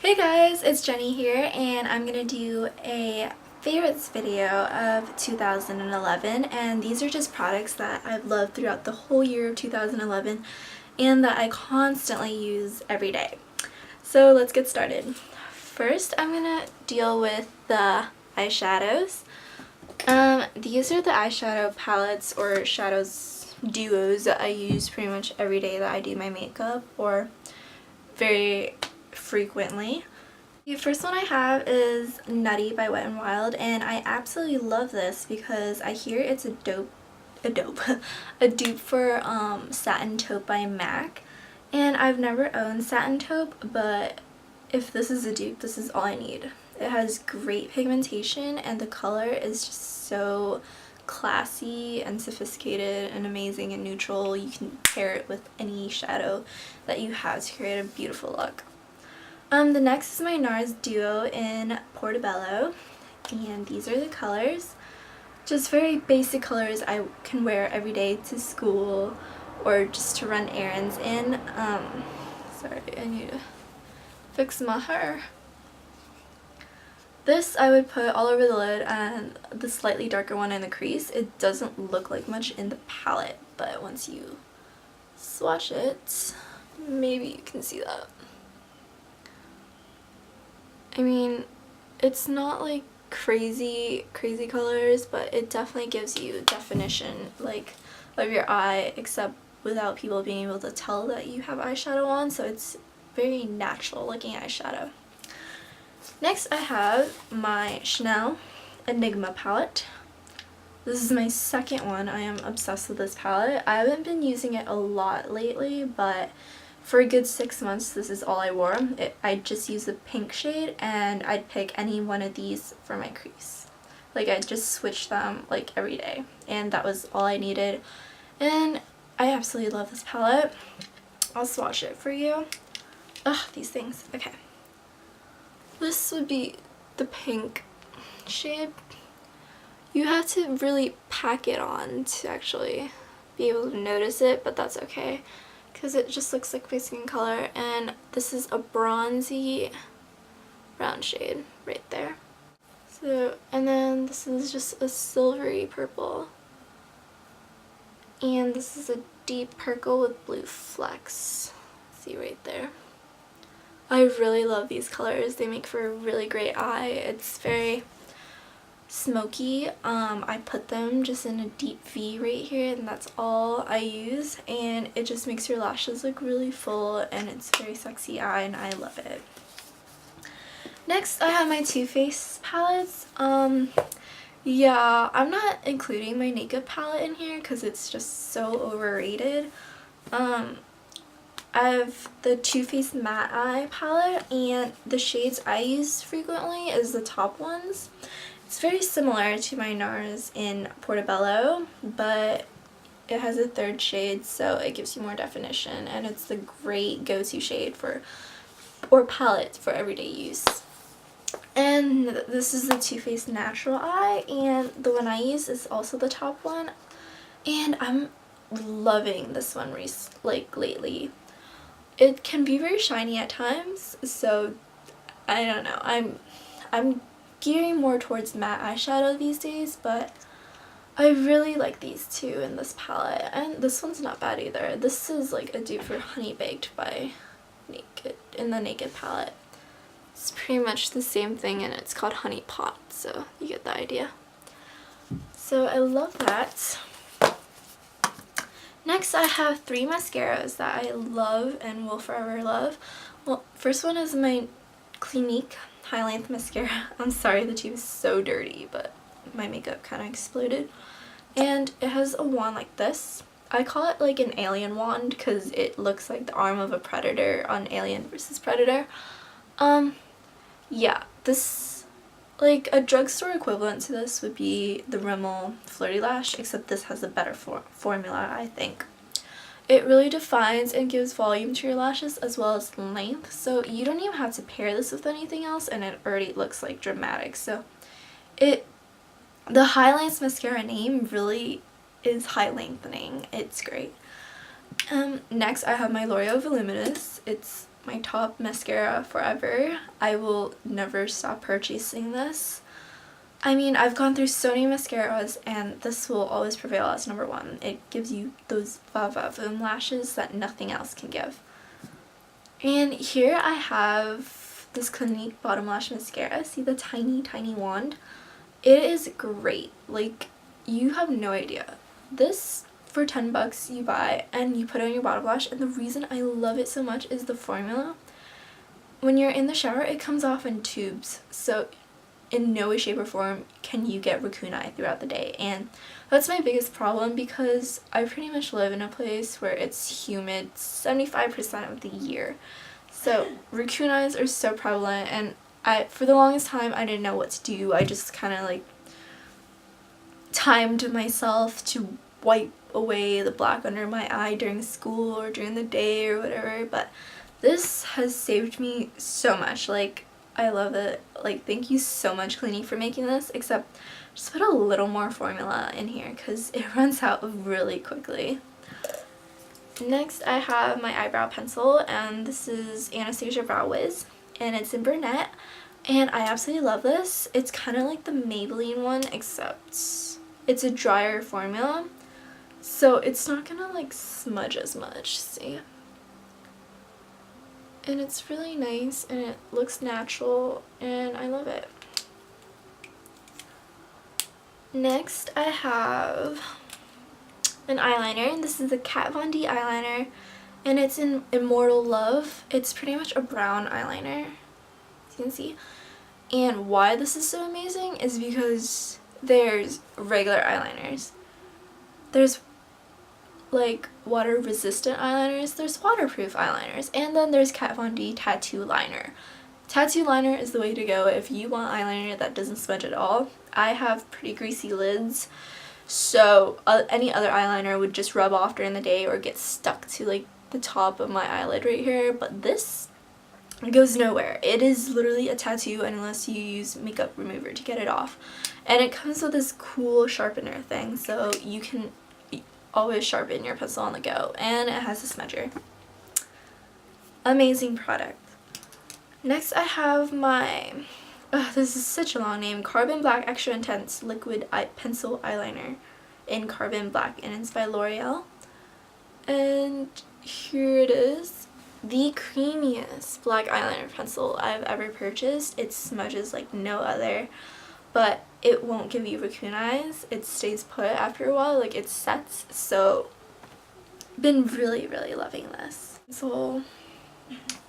Hey guys, it's Jenny here, and I'm gonna do a favorites video of 2011, and these are just products that I've loved throughout the whole year of 2011 and that I constantly use every day. So let's get started. First, I'm gonna deal with the eyeshadows. These are the eyeshadow palettes or shadows duos that I use pretty much every day that I do my makeup or very frequently. The first one I have is Nutty by Wet n Wild, and I absolutely love this because I hear it's a dupe for Satin Taupe by MAC, and I've never owned Satin Taupe, but if this is a dupe, this is all I need. It has great pigmentation and the color is just so classy and sophisticated and amazing and neutral. You can pair it with any shadow that you have to create a beautiful look. The next is my NARS Duo in Portobello, and these are the colors. Just very basic colors I can wear every day to school or just to run errands in. Sorry, I need to fix my hair. This I would put all over the lid and the slightly darker one in the crease. It doesn't look like much in the palette, but once you swatch it, maybe you can see that. I mean, it's not like crazy colors, but it definitely gives you definition like of your eye, except without people being able to tell that you have eyeshadow on, so it's very natural looking eyeshadow. Next I have my Chanel Enigma palette. This is my second one. I am obsessed with this palette. I haven't been using it a lot lately, but for a good 6 months this is all I wore. I just use the pink shade, and I'd pick any one of these for my crease. Like, I just switch them like every day, and that was all I needed, and I absolutely love this palette. I'll swatch it for you. Ugh, these things. Okay. This would be the pink shade. You have to really pack it on to actually be able to notice it, but that's okay because it just looks like my skin color. And this is a bronzy brown shade right there. So, and then this is just a silvery purple. And this is a deep purple with blue flecks. See right there. I really love these colors. They make for a really great eye. It's very smoky. I put them just in a deep V right here, and that's all I use, and it just makes your lashes look really full, and it's very sexy eye, and I love it. Next I have my Too Faced palettes. Yeah, I'm not including my naked palette in here because it's just so overrated. I have the Too Faced Matte Eye palette, and the shades I use frequently is the top ones. It's very similar to my NARS in Portobello, but it has a third shade, so it gives you more definition, and it's the great go-to shade or palette for everyday use. And this is the Too Faced Natural Eye, and the one I use is also the top one, and I'm loving this one lately. It can be very shiny at times, so I don't know. I'm gearing more towards matte eyeshadow these days, but I really like these two in this palette, and this one's not bad either. This is like a dupe for Honey Baked by Naked in the Naked palette. It's pretty much the same thing, and it's called Honey Pot, so you get the idea. So I love that. Next I have 3 mascaras that I love and will forever love. Well, first one is my Clinique High Length Mascara. I'm sorry the tube is so dirty, but my makeup kind of exploded. And it has a wand like this. I call it like an alien wand because it looks like the arm of a predator on Alien vs. Predator. Yeah, this, like a drugstore equivalent to this would be the Rimmel Flirty Lash, except this has a better formula, I think. It really defines and gives volume to your lashes as well as length, so you don't even have to pair this with anything else, and it already looks like dramatic. So the High Length Mascara name really is high lengthening. It's great. Next I have my L'Oreal Voluminous. It's my top mascara forever. I will never stop purchasing this. I mean, I've gone through so many mascaras and this will always prevail as number one. It gives you those va-va-voom lashes that nothing else can give. And here I have this Clinique Bottom Lash Mascara. See the tiny, tiny wand? It is great. Like, you have no idea. This, for 10 bucks, you buy and you put it on your bottom lash. And the reason I love it so much is the formula. When you're in the shower, it comes off in tubes. So in no way, shape, or form can you get raccoon eye throughout the day. And that's my biggest problem because I pretty much live in a place where it's humid 75% of the year. So raccoon eyes are so prevalent, and for the longest time I didn't know what to do. I just kind of like timed myself to wipe away the black under my eye during school or during the day or whatever, but this has saved me so much. Like, I love it. Like, thank you so much, Clinique, for making this, except just put a little more formula in here because it runs out really quickly. Next, I have my eyebrow pencil, and this is Anastasia Brow Wiz, and it's in Brunette, and I absolutely love this. It's kind of like the Maybelline one, except it's a drier formula, so it's not gonna like smudge as much, see? And it's really nice and it looks natural and I love it. Next I have an eyeliner, and this is the Kat Von D eyeliner, and it's in Immortal Love. It's pretty much a brown eyeliner, as you can see. And why this is so amazing is because there's regular eyeliners. There's like water resistant eyeliners, there's waterproof eyeliners, and then there's Kat Von D tattoo liner. Tattoo liner is the way to go if you want eyeliner that doesn't smudge at all. I have pretty greasy lids, so any other eyeliner would just rub off during the day or get stuck to like the top of my eyelid right here, but this goes nowhere. It is literally a tattoo unless you use makeup remover to get it off, and it comes with this cool sharpener thing, so you can always sharpen your pencil on the go, and it has a smudger. Amazing product. Next I have my, this is such a long name, Carbon Black Extra Intense Liquid Pencil Eyeliner in Carbon Black, and it's by L'Oreal. And here it is. The creamiest black eyeliner pencil I've ever purchased. It smudges like no other, but it won't give you raccoon eyes. It stays put after a while, like it sets, so been really, really loving this. Pencil,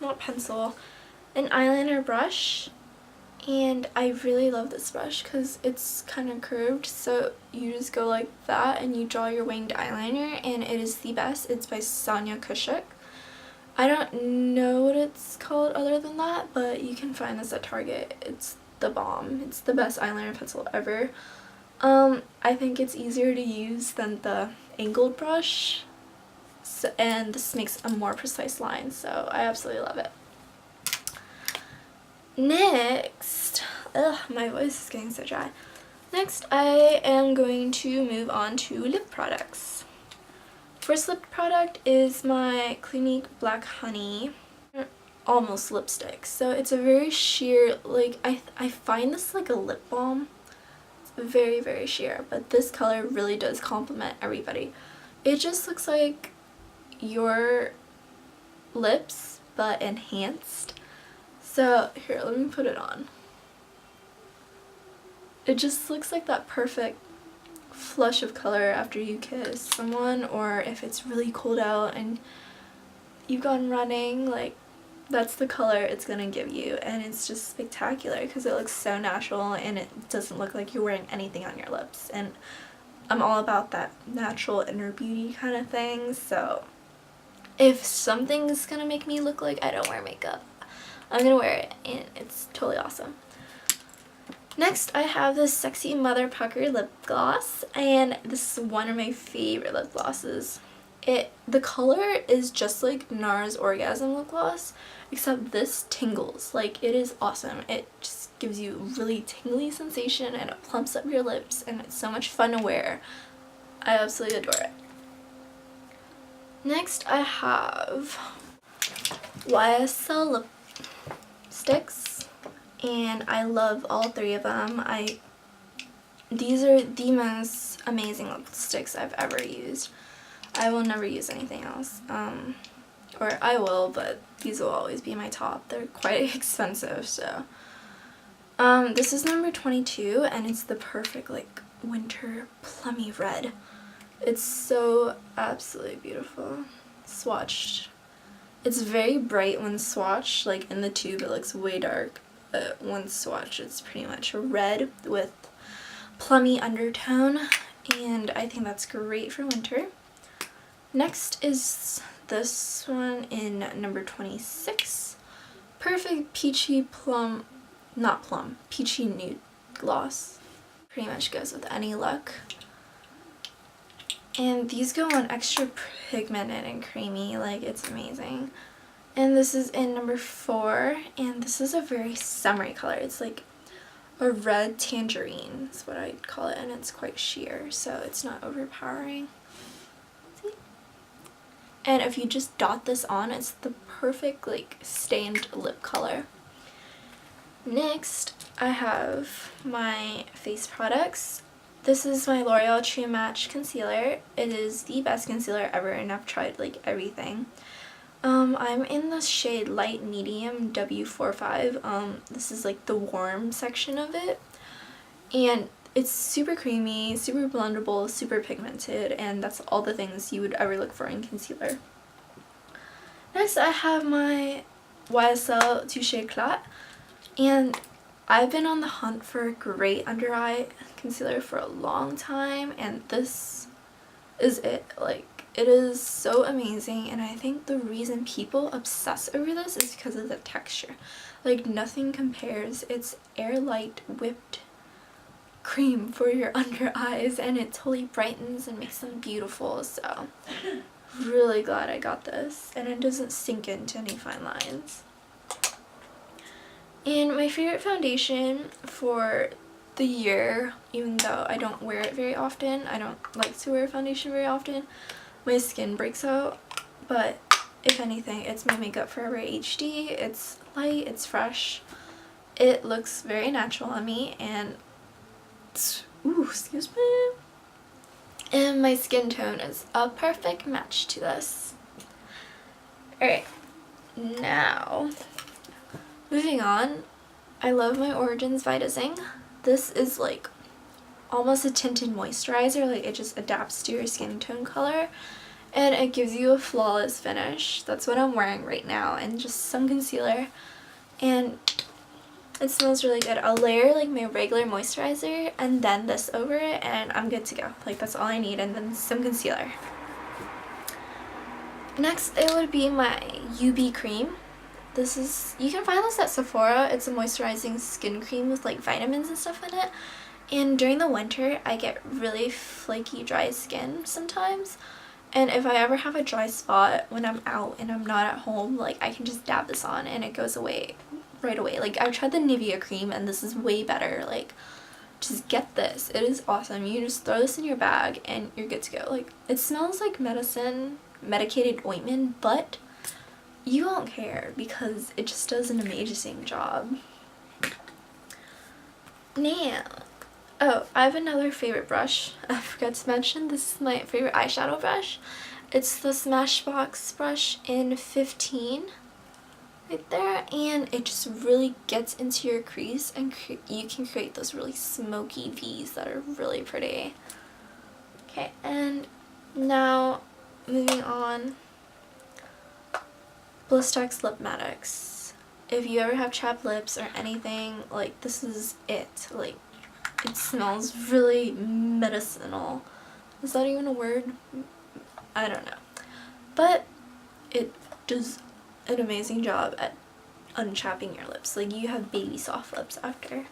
not pencil, an eyeliner brush, and I really love this brush because it's kind of curved, so you just go like that and you draw your winged eyeliner, and it is the best. It's by Sonia Kashuk. I don't know what it's called other than that, but you can find this at Target. It's the bomb. It's the best eyeliner pencil ever. I think it's easier to use than the angled brush, so, and this makes a more precise line, so I absolutely love it. Next, my voice is getting so dry. Next I am going to move on to lip products. First lip product is my Clinique Black Honey Almost Lipstick. So it's a very sheer, like I find this like a lip balm. It's very, very sheer, but this color really does complement everybody. It just looks like your lips but enhanced. So here, let me put it on. It just looks like that perfect flush of color after you kiss someone, or if it's really cold out and you've gone running, like that's the color it's gonna give you, and it's just spectacular because it looks so natural and it doesn't look like you're wearing anything on your lips, and I'm all about that natural inner beauty kind of thing, so if something's gonna make me look like I don't wear makeup, I'm gonna wear it, and it's totally awesome. Next, I have this sexy MotherPucker lip gloss, and this is one of my favorite lip glosses. The color is just like NARS Orgasm lip gloss, except this tingles. Like, it is awesome. It just gives you a really tingly sensation, and it plumps up your lips, and it's so much fun to wear. I absolutely adore it. Next, I have YSL Lipsticks, and I love all three of them. These are the most amazing lipsticks I've ever used. I will never use anything else. Or I will, but these will always be my top. They're quite expensive, so. This is number 22, and it's the perfect, like, winter plummy red. It's so absolutely beautiful. Swatched. It's very bright when swatched, like in the tube it looks way dark, but when swatched it's pretty much red with plummy undertone, and I think that's great for winter. Next is this one in number 26. Perfect peachy plum, not plum, peachy nude gloss. Pretty much goes with any look. And these go on extra pigmented and creamy, like it's amazing. And this is in number 4, and this is a very summery color. It's like a red tangerine is what I'd call it, and it's quite sheer, so it's not overpowering. See? And if you just dot this on, it's the perfect like stained lip color. Next, I have my face products. This is my L'Oreal True Match Concealer. It is the best concealer ever, and I've tried like everything. I'm in the shade Light Medium W45. This is like the warm section of it. And it's super creamy, super blendable, super pigmented, and that's all the things you would ever look for in concealer. Next, I have my YSL Touche Eclat. And I've been on the hunt for a great under eye concealer for a long time, and this is it. Like, it is so amazing, and I think the reason people obsess over this is because of the texture. Like, nothing compares. It's airlight whipped cream for your under eyes, and it totally brightens and makes them beautiful, so really glad I got this, and it doesn't sink into any fine lines. And my favorite foundation for the year, even though I don't wear it very often, I don't like to wear foundation very often, my skin breaks out, but if anything, it's my Makeup Forever HD. It's light, it's fresh, it looks very natural on me, and ooh, excuse me, and my skin tone is a perfect match to this. Alright, now moving on, I love my Origins VitaZing. This is like almost a tinted moisturizer, like it just adapts to your skin tone color, and it gives you a flawless finish. That's what I'm wearing right now, and just some concealer, and it smells really good. I'll layer like my regular moisturizer and then this over it, and I'm good to go. Like, that's all I need, and then some concealer. Next, it would be my UB cream. This is, you can find this at Sephora. It's a moisturizing skin cream with like vitamins and stuff in it. And during the winter, I get really flaky, dry skin sometimes. And if I ever have a dry spot when I'm out and I'm not at home, like I can just dab this on and it goes away right away. Like, I've tried the Nivea cream and this is way better. Like, just get this. It is awesome. You just throw this in your bag and you're good to go. Like, it smells like medicine, medicated ointment, but you won't care because it just does an amazing job. Now, oh, I have another favorite brush. I forgot to mention, this is my favorite eyeshadow brush. It's the Smashbox brush in 15, right there, and it just really gets into your crease, and you can create those really smoky V's that are really pretty. Okay, and now moving on, Blistex Lip Medex. If you ever have chapped lips or anything, like, this is it. Like, it smells really medicinal. Is that even a word? I don't know. But it does an amazing job at unchapping your lips. Like, you have baby soft lips after.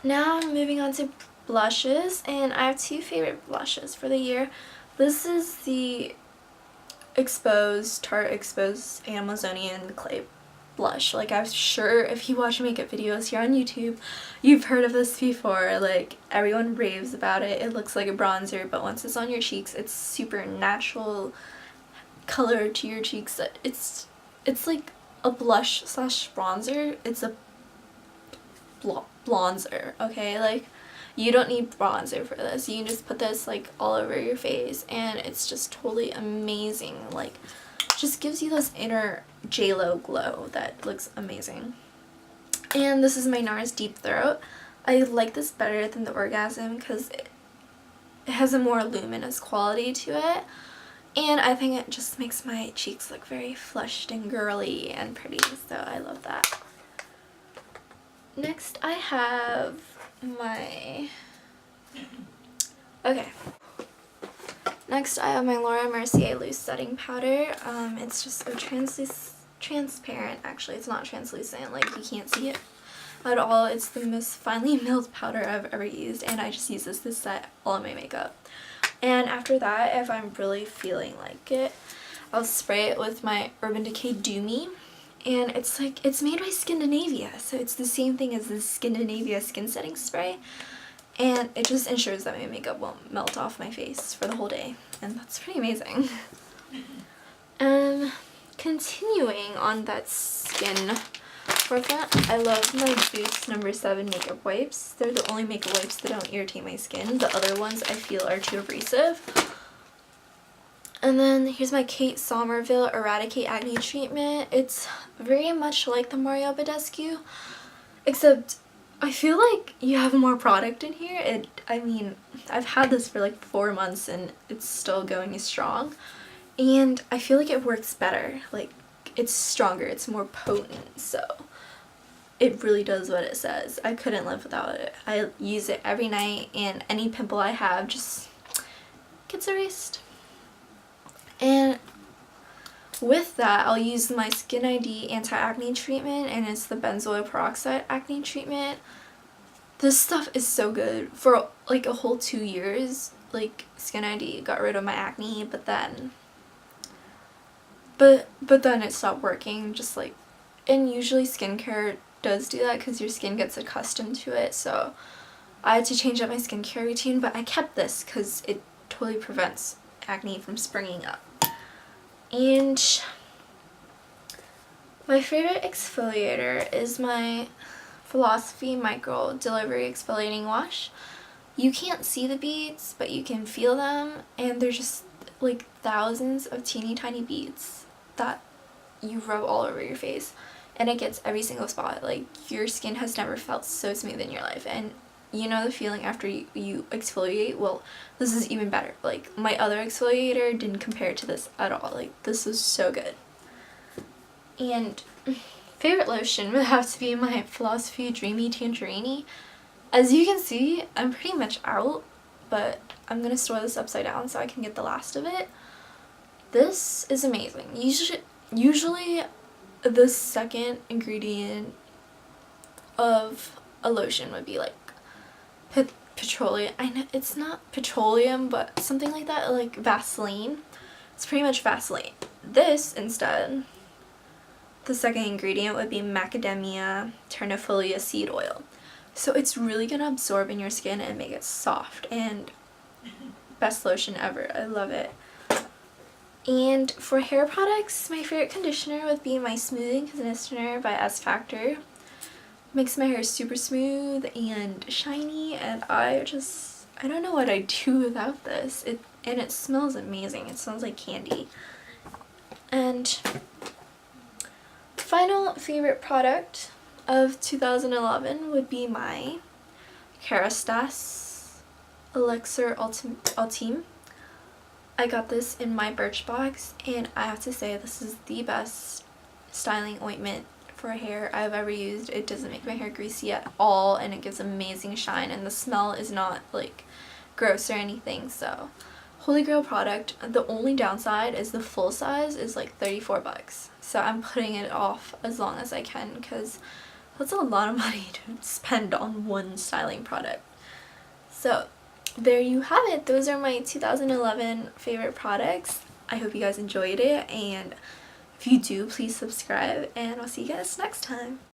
Now I'm moving on to blushes, and I have two favorite blushes for the year. This is the Tarte Exposed Amazonian Clay blush. Like, I'm sure if you watch makeup videos here on YouTube, you've heard of this before. Like, everyone raves about it. It looks like a bronzer, but once it's on your cheeks, it's super natural color to your cheeks. It's it's like a blush slash bronzer. It's a bronzer, okay? Like, you don't need bronzer for this. You can just put this like all over your face and it's just totally amazing. Like, just gives you this inner J-Lo glow that looks amazing. And this is my NARS Deep Throat. I like this better than the Orgasm because it has a more luminous quality to it. And I think it just makes my cheeks look very flushed and girly and pretty, so I love that. Next I have my... Okay. Next I have my Laura Mercier Loose Setting Powder. It's just so transparent, actually. It's not translucent, like you can't see it at all. It's the most finely milled powder I've ever used, and I just use this to set all of my makeup. And after that, if I'm really feeling like it, I'll spray it with my Urban Decay Do Me. And it's like, it's made by Skindinavia, so it's the same thing as the Skindinavia skin setting spray. And it just ensures that my makeup won't melt off my face for the whole day. And that's pretty amazing. Continuing on that skin forefront, I love my Boost No. 7 makeup wipes. They're the only makeup wipes that don't irritate my skin. The other ones I feel are too abrasive. And then here's my Kate Somerville Eradicate Acne Treatment. It's very much like the Mario Badescu, except I feel like you have more product in here. I mean, I've had this for like 4 months and it's still going strong. And I feel like it works better. Like, it's stronger, it's more potent, so it really does what it says. I couldn't live without it. I use it every night and any pimple I have just gets erased. And with that, I'll use my Skin ID Anti-Acne Treatment, and it's the benzoyl peroxide acne treatment. This stuff is so good. For like a whole 2 years, like, Skin ID got rid of my acne, but then it stopped working, just like, and usually skincare does do that because your skin gets accustomed to it, so I had to change up my skincare routine, but I kept this because it totally prevents acne from springing up. And my favorite exfoliator is my Philosophy Micro Delivery Exfoliating Wash. You can't see the beads, but you can feel them, and they're just like thousands of teeny tiny beads that you rub all over your face, and it gets every single spot. Like, your skin has never felt so smooth in your life, and you know the feeling after you exfoliate? Well, this is even better. Like, my other exfoliator didn't compare to this at all. Like, this is so good. And favorite lotion would have to be my Philosophy Dreamy Tangerine. As you can see, I'm pretty much out, but I'm gonna store this upside down so I can get the last of it. This is amazing. Usually the second ingredient of a lotion would be like petroleum. I know it's not petroleum, but something like that, like Vaseline. It's pretty much Vaseline. This instead, the second ingredient would be macadamia ternifolia seed oil. So it's really gonna absorb in your skin and make it soft, and best lotion ever. I love it. And for hair products, my favorite conditioner would be my Smoothing Conditioner by S Factor. Makes my hair super smooth and shiny, and I don't know what I'd do without this. And it smells amazing. It smells like candy. And final favorite product of 2011 would be my Kerastase Elixir Ultime. I got this in my Birchbox, and I have to say this is the best styling ointment for hair I've ever used. It doesn't make my hair greasy at all, and it gives amazing shine, and the smell is not like gross or anything. So holy grail product. The only downside is the full size is like 34 bucks. So I'm putting it off as long as I can because that's a lot of money to spend on one styling product. So there you have it. Those are my 2011 favorite products. I hope you guys enjoyed it, and if you do, please subscribe, and I'll see you guys next time.